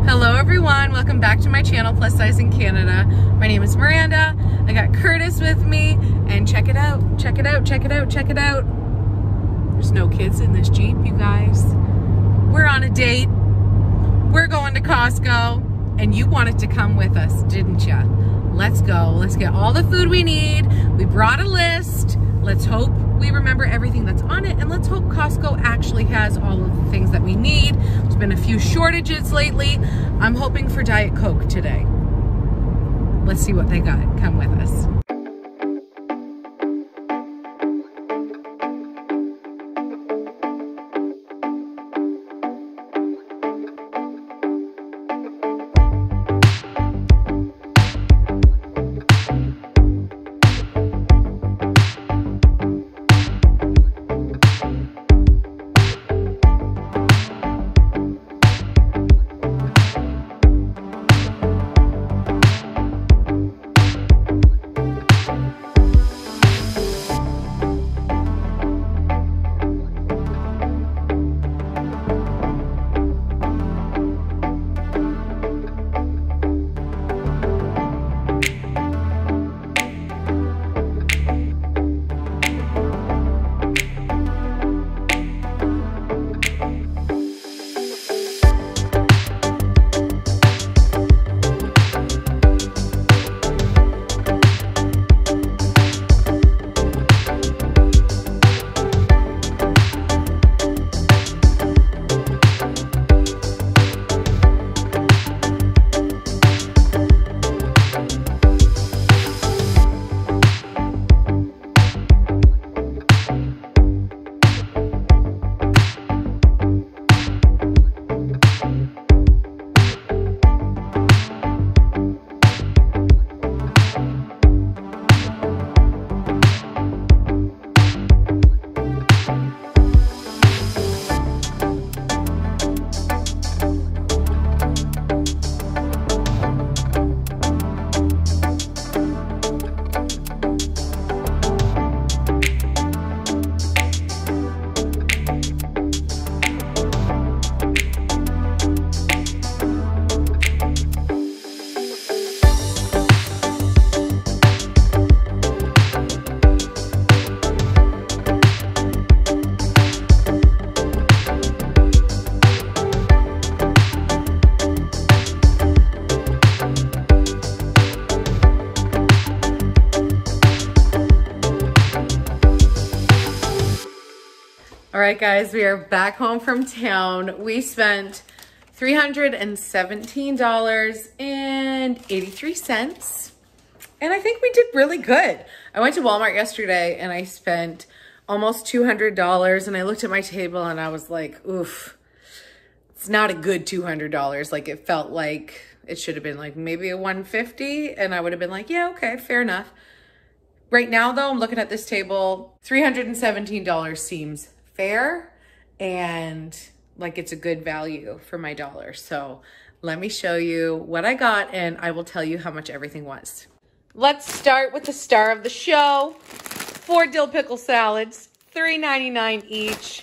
Hello everyone, welcome back to my channel, Plus Size in Canada. My name is Miranda. I got Curtis with me, and check it out, check it out, check it out, check it out. There's no kids in this Jeep, you guys. We're on a date. We're going to Costco, and you wanted to come with us, didn't ya? Let's go, let's get all the food we need. We brought a list. Let's hope we remember everything that's on it, and let's hope Costco actually has all of the things that we need. There's been a few shortages lately. I'm hoping for Diet Coke today. Let's see what they got. Come with us. All right, guys, we are back home from town. We spent $317.83, and I think we did really good. I went to Walmart yesterday and I spent almost $200, and I looked at my table and I was like, oof, it's not a good $200. Like, it felt like it should have been like maybe a $150, and I would have been like, yeah, okay, fair enough. Right now though, I'm looking at this table, $317 seems fair and like it's a good value for my dollar. So let me show you what I got, and I will tell you how much everything was. Let's start with the star of the show. 4 dill pickle salads, $3.99 each.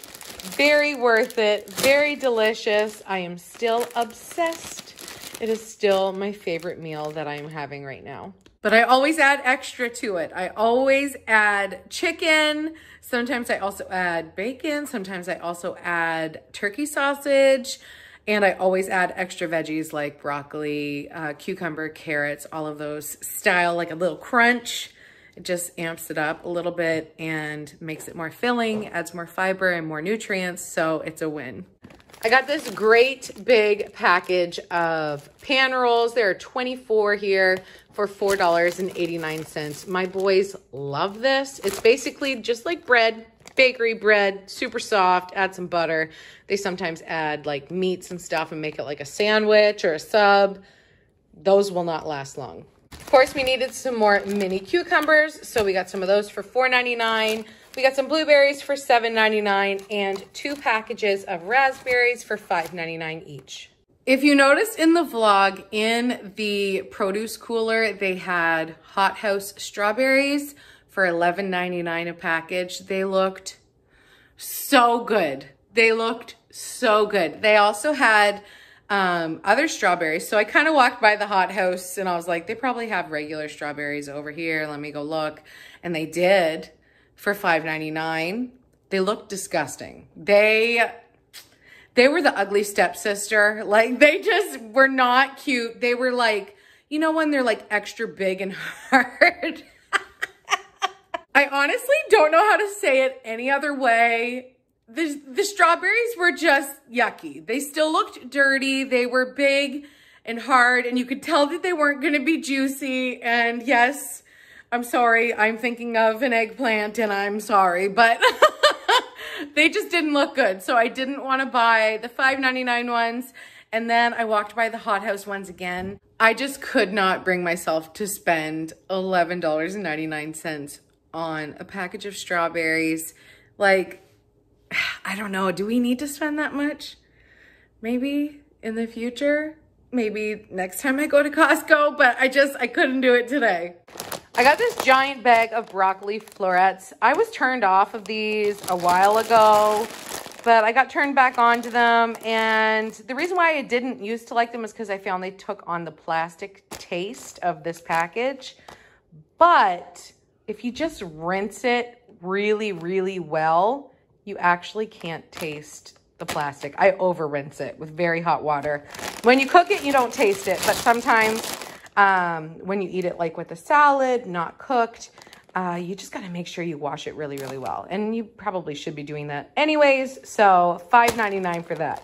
Very worth it, very delicious. I am still obsessed. It is still my favorite meal that I'm having right now. But I always add extra to it. I always add chicken. Sometimes I also add bacon. Sometimes I also add turkey sausage. And I always add extra veggies like broccoli, cucumber, carrots, all of those style, like a little crunch. It just amps it up a little bit and makes it more filling, adds more fiber and more nutrients. So it's a win. I got this great big package of pan rolls. There are 24 here for $4.89. My boys love this. It's basically just like bread, bakery bread, super soft, add some butter. They sometimes add like meats and stuff and make it like a sandwich or a sub. Those will not last long. Of course, we needed some more mini cucumbers, so we got some of those for $4.99. We got some blueberries for $7.99 and 2 packages of raspberries for $5.99 each. If you noticed in the vlog, in the produce cooler, they had Hot House strawberries for $11.99 a package. They looked so good. They looked so good. They also had other strawberries. So I kind of walked by the hot house and I was like, they probably have regular strawberries over here. Let me go look. And they did for $5.99. They looked disgusting. They were the ugly stepsister. Like, they just were not cute. They were like, you know, when they're like extra big and hard. I honestly don't know how to say it any other way. The strawberries were just yucky. They still looked dirty. They were big and hard, and you could tell that they weren't going to be juicy. And yes, I'm sorry. I'm thinking of an eggplant, and I'm sorry, but they just didn't look good. So I didn't want to buy the $5.99 ones. And then I walked by the hot house ones again. I just could not bring myself to spend $11.99 on a package of strawberries. Like, I don't know. Do we need to spend that much? Maybe in the future. Maybe next time I go to Costco, but I couldn't do it today. I got this giant bag of broccoli florets. I was turned off of these a while ago, but I got turned back onto them. And the reason why I didn't used to like them is because I found they took on the plastic taste of this package. But if you just rinse it really, really well, you actually can't taste the plastic. I over rinse it with very hot water. When you cook it, you don't taste it, but sometimes when you eat it like with a salad, not cooked, you just gotta make sure you wash it really, really well. And you probably should be doing that anyways. So $5.99 for that.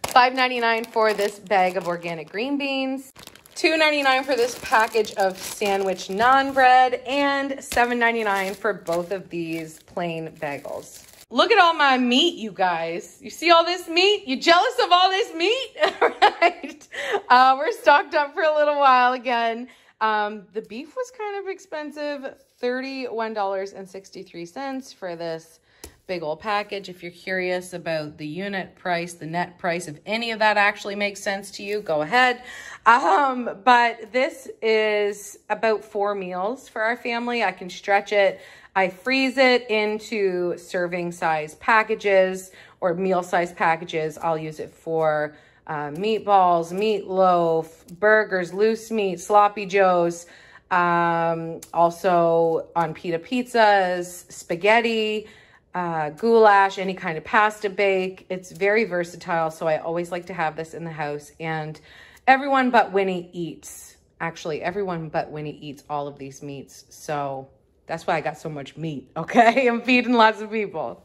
$5.99 for this bag of organic green beans. $2.99 for this package of sandwich naan bread, and $7.99 for both of these plain bagels. Look at all my meat, you guys. You see all this meat? You jealous of all this meat? Right. We're stocked up for a little while again. The beef was kind of expensive, $31.63 for this big old package. If you're curious about the unit price, the net price, if any of that actually makes sense to you, go ahead. But this is about 4 meals for our family. I can stretch it. I freeze it into serving size packages or meal size packages. I'll use it for meatballs, meatloaf, burgers, loose meat, sloppy joes, also on pita pizzas, spaghetti, goulash, any kind of pasta bake. It's very versatile, so I always like to have this in the house. And everyone but Winnie eats. Actually, everyone but Winnie eats all of these meats, so that's why I got so much meat, okay? I'm feeding lots of people.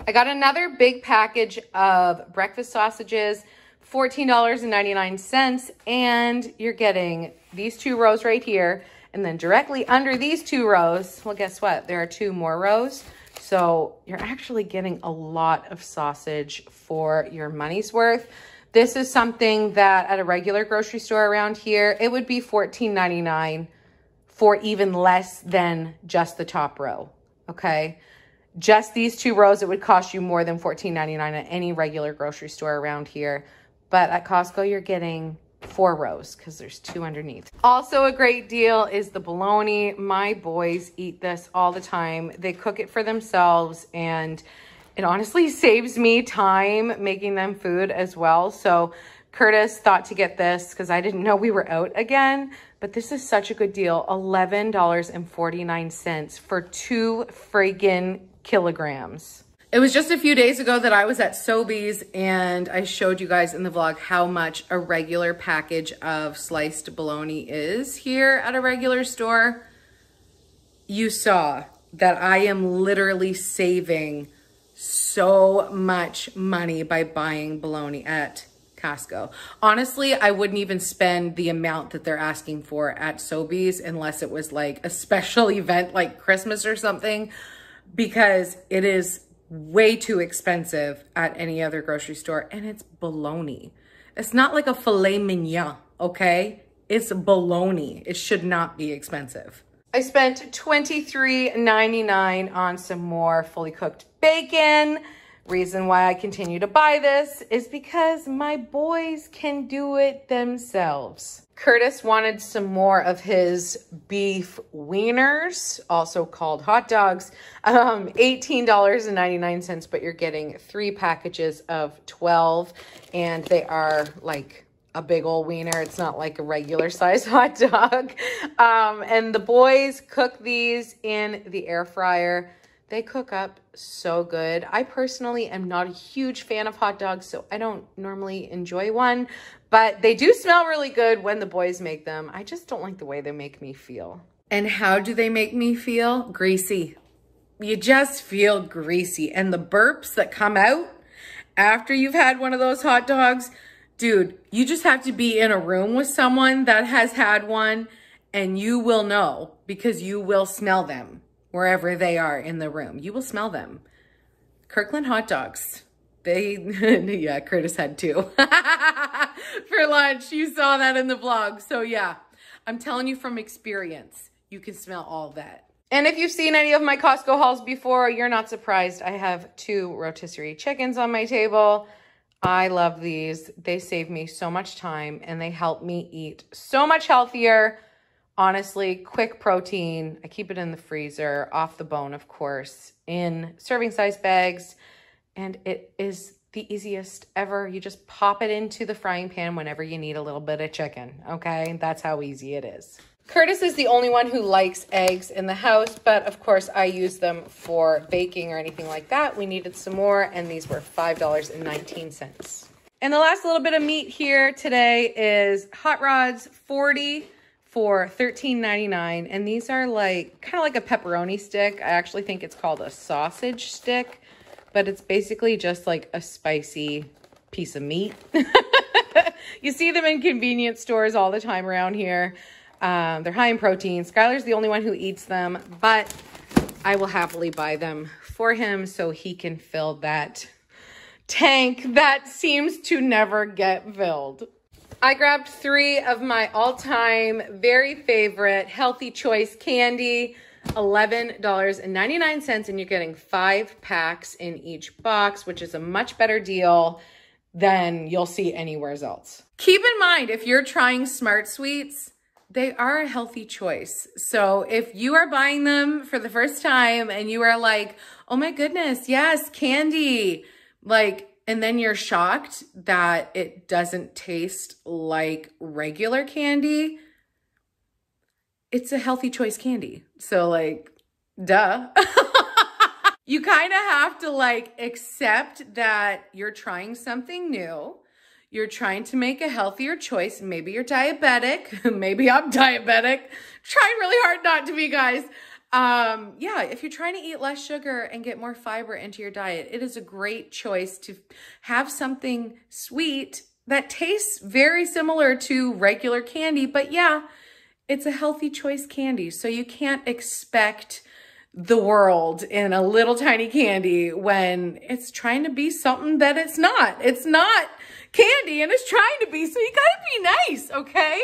I got another big package of breakfast sausages, $14.99, and you're getting these 2 rows right here, and then directly under these 2 rows, well, guess what? There are 2 more rows, so you're actually getting a lot of sausage for your money's worth. This is something that at a regular grocery store around here, it would be $14.99 for even less than just the top row, okay? Just these 2 rows, it would cost you more than $14.99 at any regular grocery store around here. But at Costco, you're getting 4 rows because there's 2 underneath. Also a great deal is the bologna. My boys eat this all the time. They cook it for themselves, and it honestly saves me time making them food as well. So Curtis thought to get this because I didn't know we were out again, but this is such a good deal. $11.49 for 2 freaking kilograms. It was just a few days ago that I was at Sobeys, and I showed you guys in the vlog how much a regular package of sliced bologna is here at a regular store. You saw that I am literally saving so much money by buying bologna at Costco. Honestly, I wouldn't even spend the amount that they're asking for at Sobeys unless it was like a special event like Christmas or something, because it is way too expensive at any other grocery store, and it's bologna. It's not like a filet mignon, okay? It's bologna. It should not be expensive. I spent $23.99 on some more fully cooked bacon. Reason why I continue to buy this is because my boys can do it themselves. Curtis wanted some more of his beef wieners, also called hot dogs, $18.99, but you're getting 3 packages of 12, and they are like a big old wiener. It's not like a regular size hot dog. And the boys cook these in the air fryer. They cook up so good. I personally am not a huge fan of hot dogs, so I don't normally enjoy one, but they do smell really good when the boys make them. I just don't like the way they make me feel. And how do they make me feel? Greasy. You just feel greasy. And the burps that come out after you've had one of those hot dogs, dude, you just have to be in a room with someone that has had one and you will know because you will smell them wherever they are in the room. You will smell them. Kirkland hot dogs. Yeah, Curtis had two for lunch. You saw that in the vlog. So yeah, I'm telling you from experience, you can smell all that. And if you've seen any of my Costco hauls before, you're not surprised. I have 2 rotisserie chickens on my table. I love these. They save me so much time and they help me eat so much healthier. Honestly, quick protein. I keep it in the freezer, off the bone, of course, in serving size bags. And it is the easiest ever. You just pop it into the frying pan whenever you need a little bit of chicken, okay? That's how easy it is. Curtis is the only one who likes eggs in the house, but of course I use them for baking or anything like that. We needed some more, and these were $5.19. And the last little bit of meat here today is hot rods, 40 for $13.99. And these are like, kind of like a pepperoni stick. I actually think it's called a sausage stick, but it's basically just like a spicy piece of meat. You see them in convenience stores all the time around here. They're high in protein. Skylar's the only one who eats them, but I will happily buy them for him so he can fill that tank that seems to never get filled. I grabbed 3 of my all-time very favorite healthy choice candy, $11.99, and you're getting 5 packs in each box, which is a much better deal than you'll see anywhere else. Keep in mind, if you're trying Smart Sweets, they are a healthy choice. So if you are buying them for the first time and you are like, oh my goodness, yes, candy, like, and then you're shocked that it doesn't taste like regular candy, it's a healthy choice candy. So like, duh. You kind of have to like accept that you're trying something new. You're trying to make a healthier choice. Maybe you're diabetic. Maybe I'm diabetic. Trying really hard not to be, guys. Yeah, if you're trying to eat less sugar and get more fiber into your diet, it is a great choice to have something sweet that tastes very similar to regular candy. But yeah, it's a healthy choice candy. So you can't expect the world in a little tiny candy when it's trying to be something that it's not. It's not candy and it's trying to be, so you gotta be nice, okay?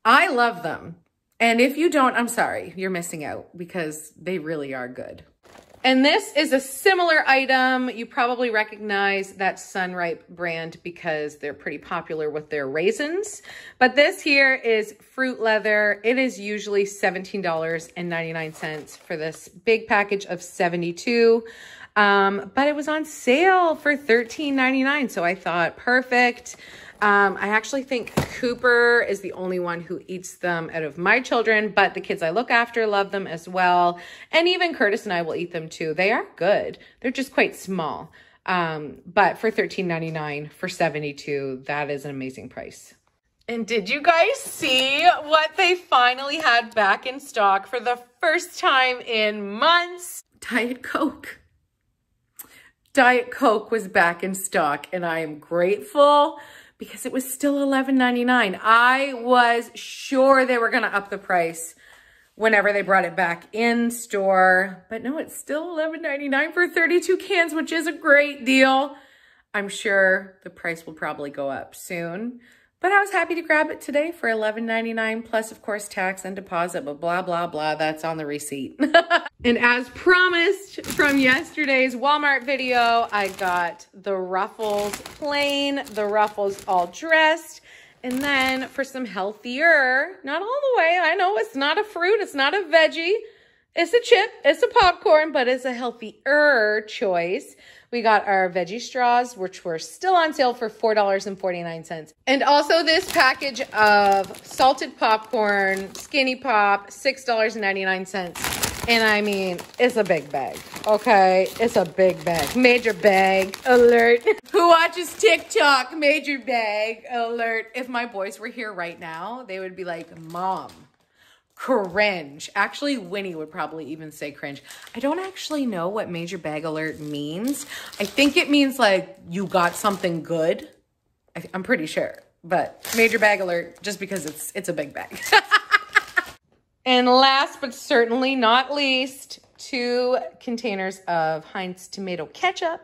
I love them. And if you don't, I'm sorry, you're missing out because they really are good. And this is a similar item. You probably recognize that Sunripe brand because they're pretty popular with their raisins. But this here is fruit leather. It is usually $17.99 for this big package of 72. But it was on sale for $13.99. So I thought, perfect. I actually think Cooper is the only one who eats them out of my children, but the kids I look after love them as well. And even Curtis and I will eat them too. They are good. They're just quite small. But for $13.99 for 72, that is an amazing price. And did you guys see what they finally had back in stock for the first time in months? Diet Coke. Diet Coke was back in stock, and I am grateful because it was still $11.99. I was sure they were going to up the price whenever they brought it back in store, but no, it's still $11.99 for 32 cans, which is a great deal. I'm sure the price will probably go up soon, but I was happy to grab it today for $11.99 plus, of course, tax and deposit, but blah, blah, blah. That's on the receipt. And as promised from yesterday's Walmart video, I got the Ruffles plain, the Ruffles all dressed, and then for some healthier, not all the way, I know it's not a fruit, it's not a veggie, it's a chip, it's a popcorn, but it's a healthier choice. We got our veggie straws, which were still on sale for $4.49. And also this package of salted popcorn, Skinny Pop, $6.99. And I mean, it's a big bag, okay? It's a big bag. Major bag alert. Who watches TikTok? Major bag alert. If my boys were here right now, they would be like, Mom, cringe. Actually, Winnie would probably even say cringe. I don't actually know what major bag alert means. I think it means like you got something good. I'm pretty sure, but major bag alert just because it's a big bag. And last but certainly not least, 2 containers of Heinz tomato ketchup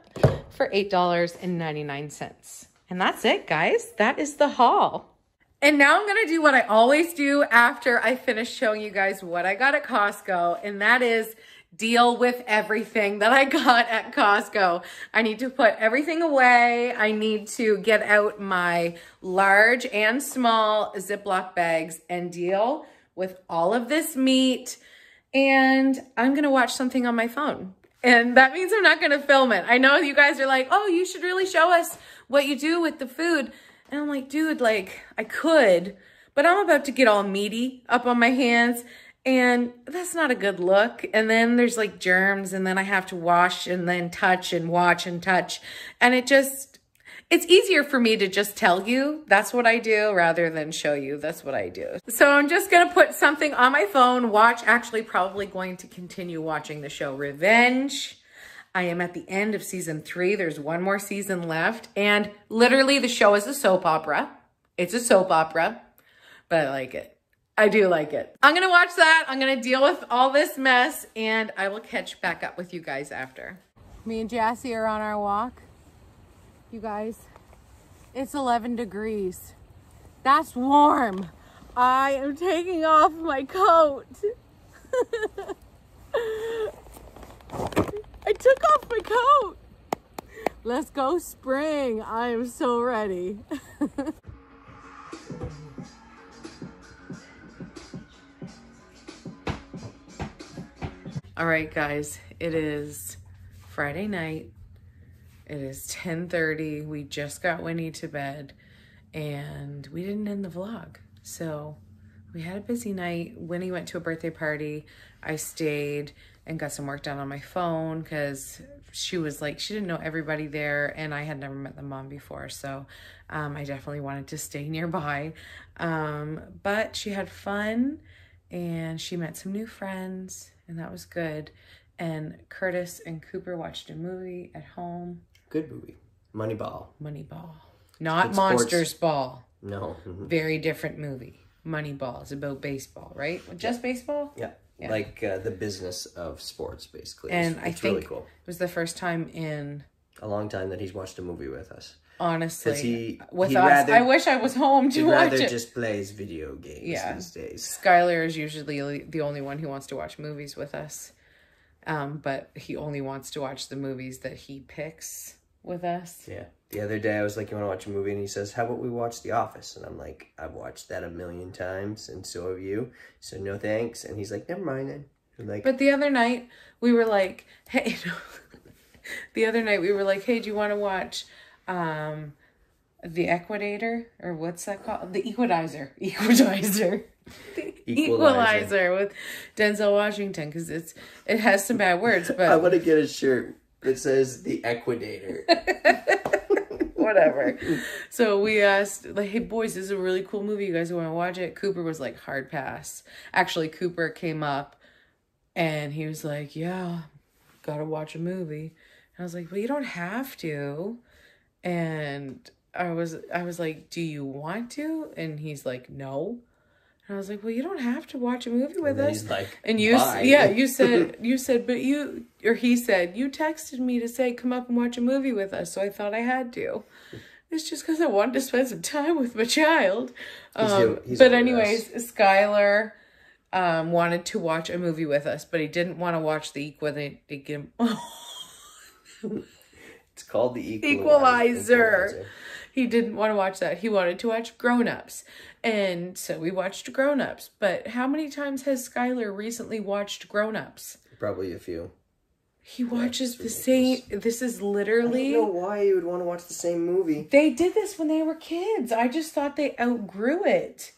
for $8.99. And that's it, guys. That is the haul. And now I'm gonna do what I always do after I finish showing you guys what I got at Costco, and that is deal with everything that I got at Costco. I need to put everything away. I need to get out my large and small Ziploc bags and deal with all of this meat. And I'm gonna watch something on my phone. And that means I'm not gonna film it. I know you guys are like, oh, you should really show us what you do with the food. And I'm like, dude, like, I could, but I'm about to get all meaty up on my hands, and that's not a good look. And then there's like germs, and then I have to wash and then touch and watch and touch. And it's easier for me to just tell you that's what I do rather than show you that's what I do. So I'm just gonna put something on my phone, actually probably going to continue watching the show Revenge. I am at the end of season 3. There's one more season left. And literally the show is a soap opera. It's a soap opera, but I like it. I do like it. I'm going to watch that. I'm going to deal with all this mess, and I will catch back up with you guys after. Me and Jassy are on our walk. You guys, it's 11 degrees. That's warm. I am taking off my coat. I took off my coat. Let's go spring. I am so ready. All right, guys, it is Friday night. It is 10:30. We just got Winnie to bed and we didn't end the vlog. So we had a busy night. Winnie went to a birthday party. I stayed and got some work done on my phone because she was like, she didn't know everybody there and I had never met the mom before. So I definitely wanted to stay nearby. But she had fun and she met some new friends and that was good. And Curtis and Cooper watched a movie at home. Good movie. Moneyball. Moneyball. Not Monsters Ball. No. Very different movie. Moneyball is about baseball, right? Just baseball? Yeah. Yeah. Like the business of sports, basically. And I think really cool. It was the first time in a long time that he's watched a movie with us. Honestly, with us. I wish I was home to watch it. He rather just plays video games these days. Skylar is usually the only one who wants to watch movies with us. But he only wants to watch the movies that he picks with us. Yeah. The other day I was like, you want to watch a movie? And he says, how about we watch The Office? And I'm like, I've watched that 1,000,000 times and so have you. So no thanks. And he's like, never mind then. I'm like, but the other night we were like, hey, do you want to watch The Equator? Or what's that called? The Equalizer. The Equalizer with Denzel Washington, because it has some bad words. But I want to get a shirt that says The Equator. Whatever. So we asked, like, hey boys, this is a really cool movie. You guys want to watch it? Cooper was like, hard pass. Actually, Cooper came up and he was like, yeah, gotta watch a movie. And I was like, well, you don't have to. And I was like, do you want to? And he's like, no. And I was like, well, you don't have to watch a movie with us. He's like, and you, bye. yeah, you said, he said, you texted me to say, come up and watch a movie with us. So I thought I had to. It's just because I wanted to spend some time with my child. But anyways, Skylar wanted to watch a movie with us, but he didn't want to watch the It's called The Equalizer. He didn't want to watch that. He wanted to watch Grown Ups. And so we watched Grown Ups. But how many times has Skylar recently watched Grown Ups? Probably a few. He watches the same. This is literally. I don't know why you would want to watch the same movie. They did this when they were kids. I just thought they outgrew it.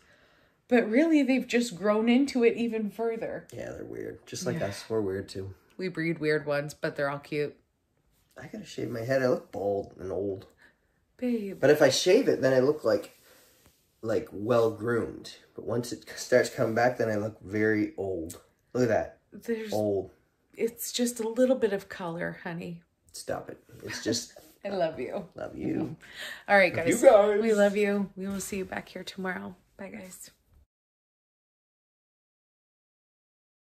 But really, they've just grown into it even further. Yeah, they're weird. Just like us. We're weird too. We breed weird ones, but they're all cute. I gotta shave my head. I look bald and old. Babe. But if I shave it, then I look like well groomed. But once it starts coming back, then I look very old. Look at that. Old. It's just a little bit of color, honey. Stop it. It's just... I love you. Love you. All right, guys. Love you guys. We love you. We will see you back here tomorrow. Bye, guys.